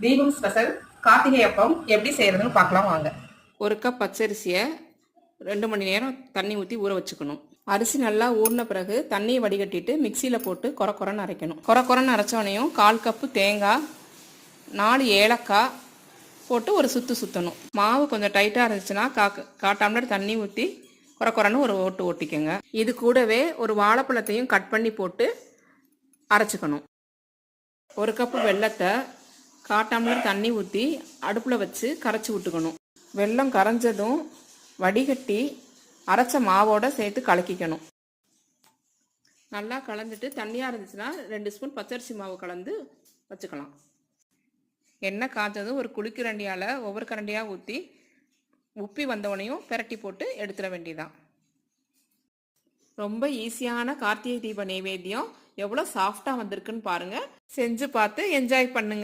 தீபம் ஸ்பெஷல் கார்த்திகை அப்பம் எப்படி செய்யறதுன்னு பார்க்கலாம் வாங்க. ஒரு கப் பச்சரிசியை 2 மணி நேரம் தண்ணி ஊற்றி ஊற வச்சுக்கணும். அரிசி நல்லா ஊறின பிறகு தண்ணியை வடிகட்டிட்டு மிக்சியில் போட்டு கொரன்னு அரைக்கணும். கொரன்னு அரைச்சோனையும் 1/4 கப்பு தேங்காய், 4 ஏலக்காய் போட்டு ஒரு சுற்றணும். மாவு கொஞ்சம் டைட்டாக இருந்துச்சுன்னா 1/4 டம்ளர் தண்ணி ஊற்றி கொரன்னு ஒரு ஓட்டு ஓட்டிக்கோங்க. இது கூடவே ஒரு வாழைப்பழத்தையும் கட் பண்ணி போட்டு அரைச்சிக்கணும். 1 கப்பு வெல்லத்தை 1/4 டம்ளர் தண்ணி ஊற்றி அடுப்பில் வச்சு கரைச்சி விட்டுக்கணும். வெல்லம் கரைஞ்சதும் வடிகட்டி அரைச்ச மாவோடு சேர்த்து கலக்கிக்கணும். நல்லா கலந்துட்டு தண்ணியாக இருந்துச்சுன்னா 2 ஸ்பூன் பச்சரிசி மாவு கலந்து வச்சுக்கலாம். எண்ணெய் காய்ச்சதும் ஒரு குளிக்கரண்டியால் ஒவ்வொரு கரண்டியாக ஊற்றி உப்பி வந்தவனையும் பெரட்டி போட்டு எடுத்துட வேண்டியதான். ரொம்ப ஈஸியான கார்த்திகை தீப நைவேத்தியம் எவ்வளோ சாஃப்டாக வந்திருக்குன்னு பாருங்கள். செஞ்சு பார்த்து என்ஜாய் பண்ணுங்கள்.